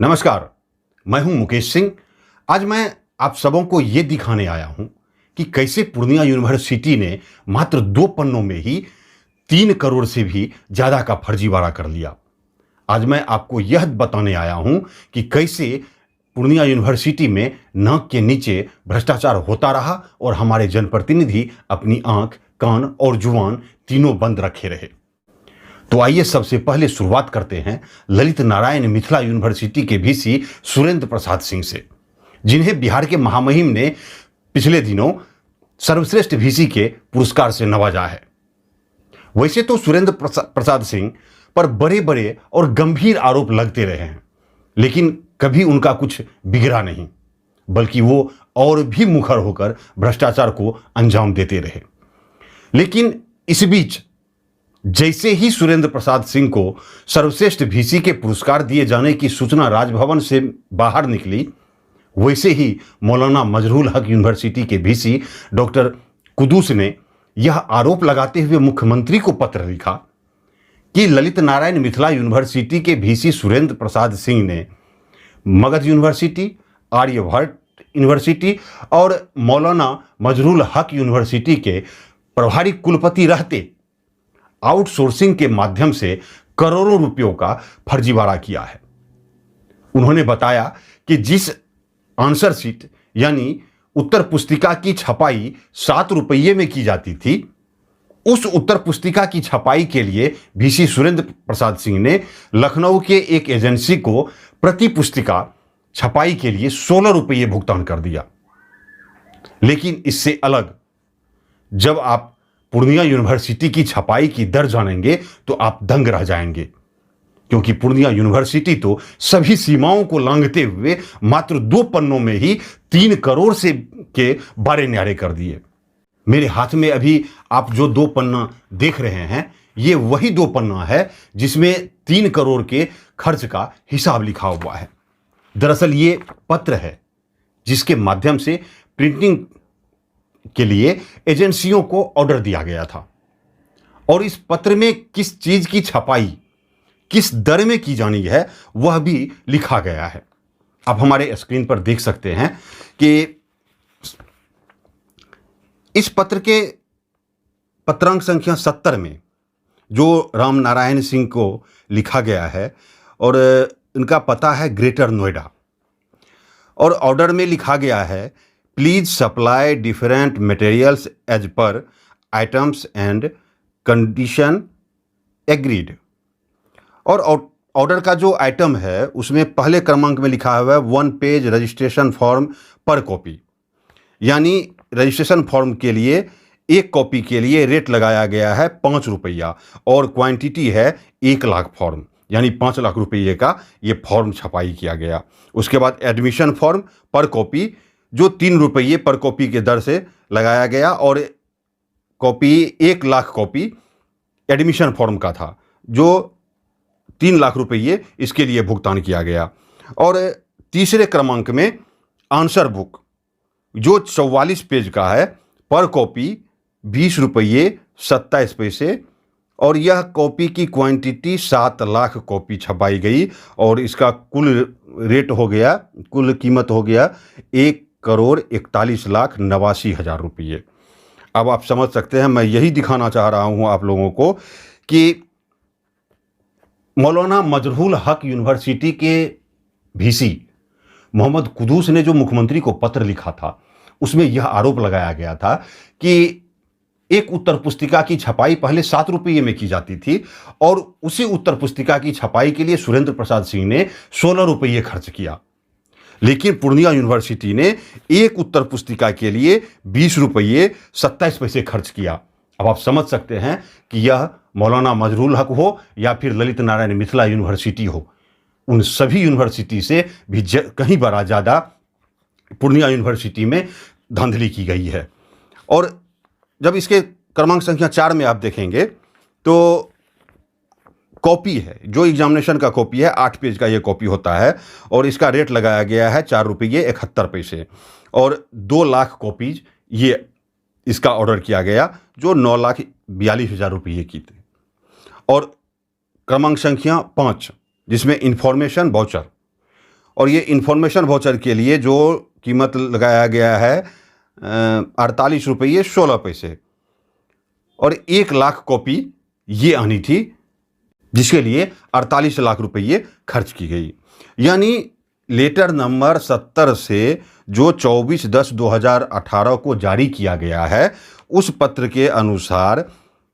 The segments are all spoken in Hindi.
नमस्कार, मैं हूं मुकेश सिंह। आज मैं आप सबों को ये दिखाने आया हूं कि कैसे पूर्णिया यूनिवर्सिटी ने मात्र 2 पन्नों में ही 3 करोड़ से भी ज़्यादा का फर्जीवाड़ा कर लिया। आज मैं आपको यह बताने आया हूं कि कैसे पूर्णिया यूनिवर्सिटी में नाक के नीचे भ्रष्टाचार होता रहा और हमारे जनप्रतिनिधि अपनी आंख, कान और जुबान तीनों बंद रखे रहे। तो आइए सबसे पहले शुरुआत करते हैं ललित नारायण मिथिला यूनिवर्सिटी के वीसी सुरेंद्र प्रसाद सिंह से, जिन्हें बिहार के महामहिम ने पिछले दिनों सर्वश्रेष्ठ वीसी के पुरस्कार से नवाजा है। वैसे तो सुरेंद्र प्रसाद सिंह पर बड़े बड़े और गंभीर आरोप लगते रहे हैं, लेकिन कभी उनका कुछ बिगड़ा नहीं, बल्कि वो और भी मुखर होकर भ्रष्टाचार को अंजाम देते रहे। लेकिन इस बीच जैसे ही सुरेंद्र प्रसाद सिंह को सर्वश्रेष्ठ वीसी के पुरस्कार दिए जाने की सूचना राजभवन से बाहर निकली, वैसे ही मौलाना मजरूल हक यूनिवर्सिटी के वीसी डॉक्टर कुद्दूस ने यह आरोप लगाते हुए मुख्यमंत्री को पत्र लिखा कि ललित नारायण मिथिला यूनिवर्सिटी के वीसी सुरेंद्र प्रसाद सिंह ने मगध यूनिवर्सिटी, आर्यभट्ट यूनिवर्सिटी और मौलाना मजरूल हक यूनिवर्सिटी के प्रभारी कुलपति रहते आउटसोर्सिंग के माध्यम से करोड़ों रुपयों का फर्जीवाड़ा किया है। उन्होंने बताया कि जिस आंसर शीट यानी उत्तर पुस्तिका की छपाई 7 रुपये में की जाती थी, उस उत्तर पुस्तिका की छपाई के लिए वीसी सुरेंद्र प्रसाद सिंह ने लखनऊ के एक एजेंसी को प्रति पुस्तिका छपाई के लिए 16 रुपये भुगतान कर दिया। लेकिन इससे अलग, जब आप पूर्णिया यूनिवर्सिटी की छपाई की दर जानेंगे तो आप दंग रह जाएंगे, क्योंकि पूर्णिया यूनिवर्सिटी तो सभी सीमाओं को लांघते हुए मात्र 2 पन्नों में ही 3 करोड़ से के बारे न्यारे कर दिए। मेरे हाथ में अभी आप जो 2 पन्ना देख रहे हैं, ये वही 2 पन्ना है जिसमें 3 करोड़ के खर्च का हिसाब लिखा हुआ है। दरअसल ये पत्र है जिसके माध्यम से प्रिंटिंग के लिए एजेंसियों को ऑर्डर दिया गया था, और इस पत्र में किस चीज की छपाई किस दर में की जानी है वह भी लिखा गया है। आप हमारे स्क्रीन पर देख सकते हैं कि इस पत्र के पत्रांक संख्या 70 में जो राम नारायण सिंह को लिखा गया है, और इनका पता है ग्रेटर नोएडा, और ऑर्डर में लिखा गया है please supply different materials as per items and condition agreed. और ऑर्डर का जो आइटम है उसमें पहले क्रमांक में लिखा हुआ है 1 पेज रजिस्ट्रेशन फॉर्म पर कॉपी, यानी रजिस्ट्रेशन फॉर्म के लिए 1 कॉपी के लिए रेट लगाया गया है 5 रुपया, और क्वांटिटी है 1 लाख फॉर्म, यानी 5 लाख रुपये का ये फॉर्म छपाई किया गया। उसके बाद एडमिशन फॉर्म पर कॉपी जो 3 रुपये पर कॉपी के दर से लगाया गया, और copy 1 lakh copy admission form का था जो 3 लाख रुपये इसके लिए भुगतान किया गया। और तीसरे क्रमांक में आंसर बुक जो 44 पेज का है, पर कॉपी 20 रुपये 27 पैसे, और यह कॉपी की क्वांटिटी 7 लाख कॉपी छपाई गई, और इसका कुल रेट हो गया, कुल कीमत हो गया 1,41,89,000 रुपये। अब आप समझ सकते हैं, मैं यही दिखाना चाह रहा हूं आप लोगों को कि मौलाना मजरूल हक यूनिवर्सिटी के वीसी मोहम्मद कुद्दूस ने जो मुख्यमंत्री को पत्र लिखा था, उसमें यह आरोप लगाया गया था कि एक उत्तर पुस्तिका की छपाई पहले 7 रुपये में की जाती थी, और उसी उत्तर पुस्तिका की छपाई के लिए सुरेंद्र प्रसाद सिंह ने 16 रुपये खर्च किया। लेकिन पूर्णिया यूनिवर्सिटी ने एक उत्तर पुस्तिका के लिए 20 रुपये 27 पैसे खर्च किया। अब आप समझ सकते हैं कि यह मौलाना मजरूल हक हो या फिर ललित नारायण मिथिला यूनिवर्सिटी हो, उन सभी यूनिवर्सिटी से भी कहीं बड़ा ज़्यादा पूर्णिया यूनिवर्सिटी में धांधली की गई है। और जब इसके क्रमांक संख्या 4 में आप देखेंगे तो कॉपी है, जो एग्जामिनेशन का कॉपी है, 8 पेज का ये कॉपी होता है, और इसका रेट लगाया गया है 4 रुपये 71 पैसे, और 2 लाख कॉपीज ये इसका ऑर्डर किया गया जो 9,42,000 रुपये की थी। और क्रमांक संख्या 5 जिसमें इंफॉर्मेशन वाउचर और ये इन्फॉर्मेशन वाउचर के लिए जो कीमत लगाया गया है 48 रुपये 16 पैसे, और 1 लाख कॉपी ये आनी थी, जिसके लिए 48 लाख रुपये खर्च की गई। यानी लेटर नंबर 70 से जो 24/10/2018 को जारी किया गया है, उस पत्र के अनुसार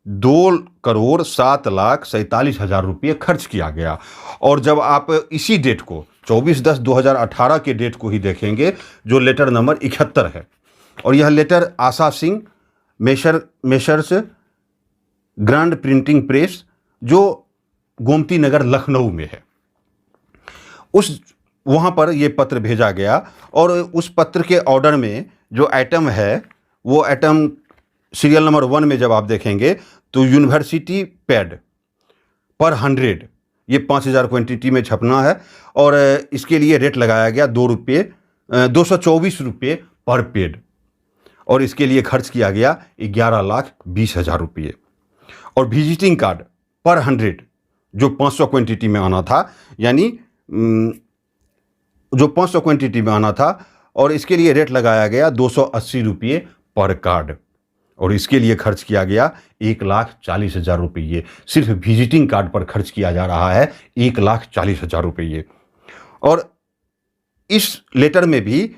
2,07,47,000 रुपये खर्च किया गया। और जब आप इसी डेट को 24/10/2018 के डेट को ही देखेंगे, जो लेटर नंबर 71 है, और यह letter Asha Singh Messrs grand printing press जो गोमती नगर लखनऊ में है, वहाँ पर ये पत्र भेजा गया। और उस पत्र के ऑर्डर में जो आइटम है, वो आइटम सीरियल नंबर 1 में जब आप देखेंगे तो यूनिवर्सिटी पैड पर 100, ये 5,000 क्वांटिटी में छपना है, और इसके लिए रेट लगाया गया 224 रुपये पर पेड, और इसके लिए खर्च किया गया 11,20,000 रुपये। और विजिटिंग कार्ड पर 100 जो 500 क्वांटिटी में आना था, यानी जो 500 क्वांटिटी में आना था, और इसके लिए रेट लगाया गया 280 रुपये पर कार्ड, और इसके लिए खर्च किया गया 1,40,000 रुपये। सिर्फ विजिटिंग कार्ड पर खर्च किया जा रहा है 1,40,000 रुपये। और इस लेटर में भी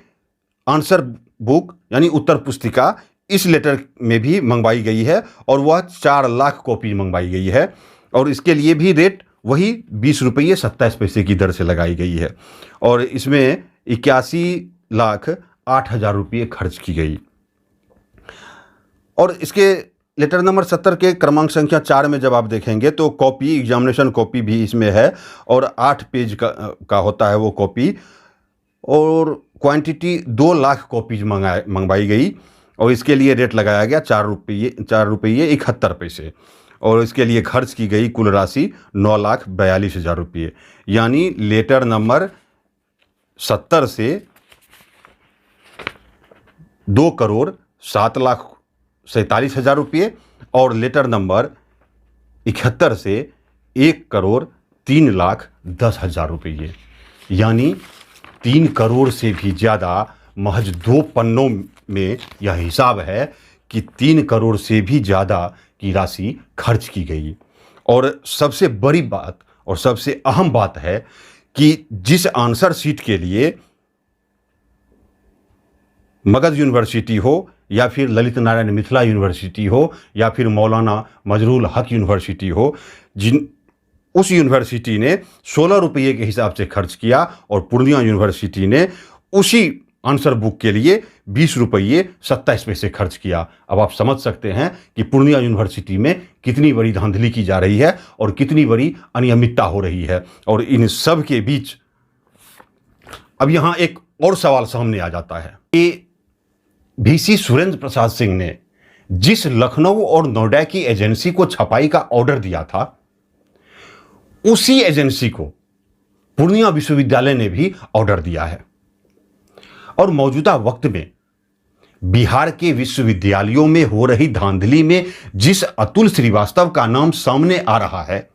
आंसर बुक यानी उत्तर पुस्तिका इस लेटर में भी मंगवाई गई है, और वह 4 लाख कॉपी मंगवाई गई है, और इसके लिए भी रेट वही 20 रुपये 27 पैसे की दर से लगाई गई है, और इसमें 81,08,000 रुपये खर्च की गई। और इसके लेटर नंबर 70 के क्रमांक संख्या 4 में जब आप देखेंगे तो कॉपी, एग्जामिनेशन कॉपी भी इसमें है, और 8 पेज का होता है वो कॉपी, और क्वांटिटी 2 लाख कॉपीज मंगवाई गई, और इसके लिए रेट लगाया गया 4 रुपये 71 पैसे, और इसके लिए खर्च की गई कुल राशि 9,42,000 रुपये। यानी लेटर नंबर 70 से 2,07,47,000 रुपये, और लेटर नंबर 71 से 1,03,10,000 रुपये, यानी 3 करोड़ से भी ज़्यादा महज 2 पन्नों में यह हिसाब है कि 3 करोड़ से भी ज़्यादा की राशि खर्च की गई। और सबसे बड़ी बात और सबसे अहम बात है कि जिस आंसर शीट के लिए मगध यूनिवर्सिटी हो, या फिर ललित नारायण मिथिला यूनिवर्सिटी हो, या फिर मौलाना मजरूल हक यूनिवर्सिटी हो, उस यूनिवर्सिटी ने 16 रुपये के हिसाब से खर्च किया, और पूर्णिया यूनिवर्सिटी ने उसी आंसर बुक के लिए 20 रुपये 27 पैसे खर्च किया। अब आप समझ सकते हैं कि पूर्णिया यूनिवर्सिटी में कितनी बड़ी धांधली की जा रही है और कितनी बड़ी अनियमितता हो रही है। और इन सब के बीच अब यहाँ एक और सवाल सामने आ जाता है कि VC सुरेंद्र प्रसाद सिंह ने जिस लखनऊ और नोएडा की एजेंसी को छपाई का ऑर्डर दिया था, उसी एजेंसी को पूर्णिया विश्वविद्यालय ने भी ऑर्डर दिया है। और मौजूदा वक्त में बिहार के विश्वविद्यालयों में हो रही धांधली में जिस अतुल श्रीवास्तव का नाम सामने आ रहा है,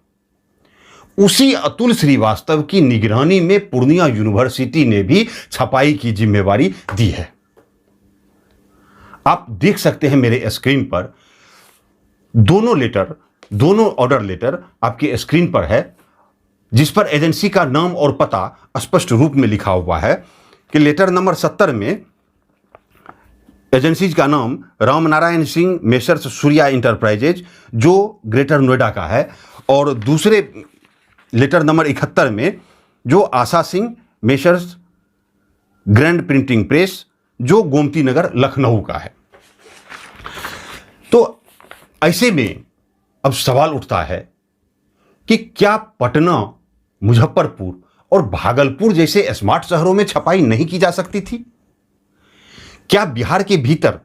उसी अतुल श्रीवास्तव की निगरानी में पूर्णिया यूनिवर्सिटी ने भी छपाई की जिम्मेवारी दी है। आप देख सकते हैं मेरे स्क्रीन पर दोनों ऑर्डर लेटर आपके स्क्रीन पर है, जिस पर एजेंसी का नाम और पता स्पष्ट रूप में लिखा हुआ है कि लेटर नंबर 70 में एजेंसी का नाम रामनारायण सिंह मेसर्स सूर्या इंटरप्राइजेज जो ग्रेटर नोएडा का है, और दूसरे लेटर नंबर 71 में जो Asha Singh Messrs grand printing press जो गोमती नगर लखनऊ का है। तो ऐसे में अब सवाल उठता है कि क्या पटना, मुजफ्फरपुर और भागलपुर जैसे स्मार्ट शहरों में छपाई नहीं की जा सकती थी? क्या बिहार के भीतर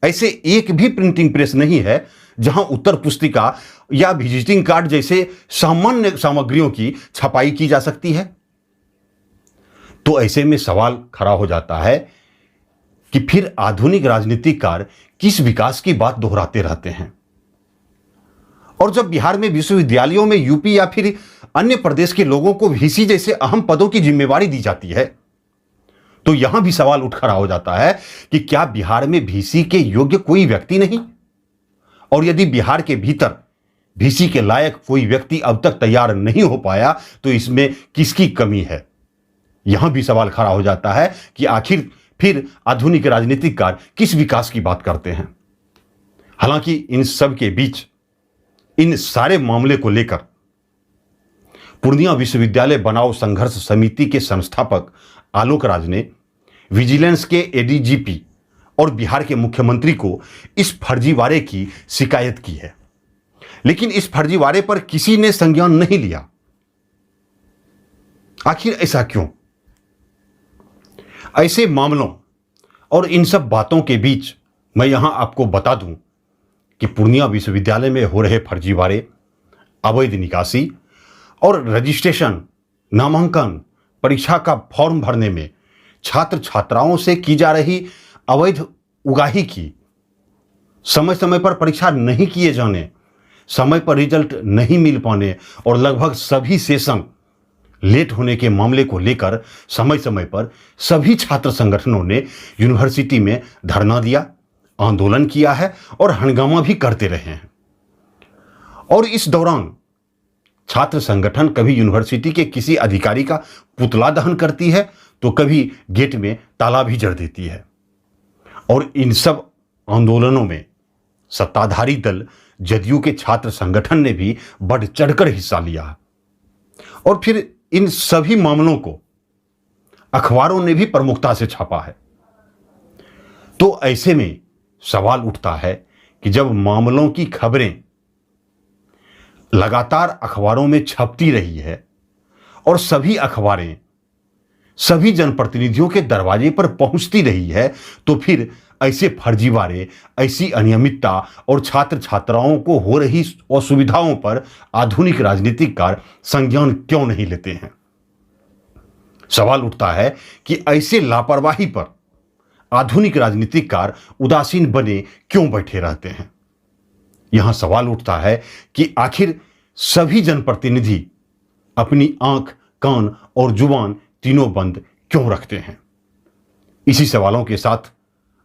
ऐसे एक भी प्रिंटिंग प्रेस नहीं है जहां उत्तर पुस्तिका या विजिटिंग कार्ड जैसे सामान्य सामग्रियों की छपाई की जा सकती है? तो ऐसे में सवाल खड़ा हो जाता है कि फिर आधुनिक राजनीतिकार किस विकास की बात दोहराते रहते हैं? और जब बिहार में विश्वविद्यालयों में यूपी या फिर अन्य प्रदेश के लोगों को वीसी जैसे अहम पदों की जिम्मेवारी दी जाती है, तो यहां भी सवाल उठ खड़ा हो जाता है कि क्या बिहार में वीसी के योग्य कोई व्यक्ति नहीं? और यदि बिहार के भीतर वीसी के लायक कोई व्यक्ति अब तक तैयार नहीं हो पाया तो इसमें किसकी कमी है? यहां भी सवाल खड़ा हो जाता है कि आखिर फिर आधुनिक राजनीतिककार किस विकास की बात करते हैं? हालांकि इन सब के बीच इन सारे मामले को लेकर पूर्णिया विश्वविद्यालय बनाओ संघर्ष समिति के संस्थापक आलोक राज ने विजिलेंस के एडीजीपी और बिहार के मुख्यमंत्री को इस फर्जीवाड़े की शिकायत की है, लेकिन इस फर्जीवाड़े पर किसी ने संज्ञान नहीं लिया। आखिर ऐसा क्यों? ऐसे मामलों और इन सब बातों के बीच मैं यहां आपको बता दूं कि पूर्णिया विश्वविद्यालय में हो रहे फर्जीवाड़े, अवैध निकासी और रजिस्ट्रेशन, नामांकन, परीक्षा का फॉर्म भरने में छात्र छात्राओं से की जा रही अवैध उगाही की, समय समय पर परीक्षा नहीं किए जाने, समय पर रिजल्ट नहीं मिल पाने और लगभग सभी सेशन लेट होने के मामले को लेकर समय समय पर सभी छात्र संगठनों ने यूनिवर्सिटी में धरना दिया, आंदोलन किया है और हंगामा भी करते रहे हैं। और इस दौरान छात्र संगठन कभी यूनिवर्सिटी के किसी अधिकारी का पुतला दहन करती है तो कभी गेट में ताला भी जड़ देती है। और इन सब आंदोलनों में सत्ताधारी दल जदयू के छात्र संगठन ने भी बढ़ चढ़कर हिस्सा लिया और फिर इन सभी मामलों को अखबारों ने भी प्रमुखता से छापा है। तो ऐसे में सवाल उठता है कि जब मामलों की खबरें लगातार अखबारों में छपती रही है और सभी अखबारें सभी जनप्रतिनिधियों के दरवाजे पर पहुंचती रही है, तो फिर ऐसे फर्जीवाड़े, ऐसी अनियमितता और छात्र छात्राओं को हो रही असुविधाओं पर आधुनिक राजनीतिककार संज्ञान क्यों नहीं लेते हैं? सवाल उठता है कि ऐसे लापरवाही पर आधुनिक राजनीतिककार उदासीन बने क्यों बैठे रहते हैं? यहां सवाल उठता है कि आखिर सभी जनप्रतिनिधि अपनी आंख, कान और जुबान तीनों बंद क्यों रखते हैं? इसी सवालों के साथ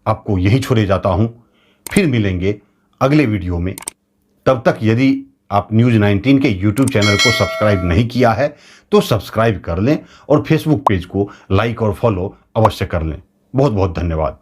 आपको यही छोड़े जाता हूं। फिर मिलेंगे अगले वीडियो में। तब तक यदि आप न्यूज़ 19 के YouTube चैनल को सब्सक्राइब नहीं किया है तो सब्सक्राइब कर लें और फेसबुक पेज को लाइक और फॉलो अवश्य कर लें। बहुत बहुत धन्यवाद।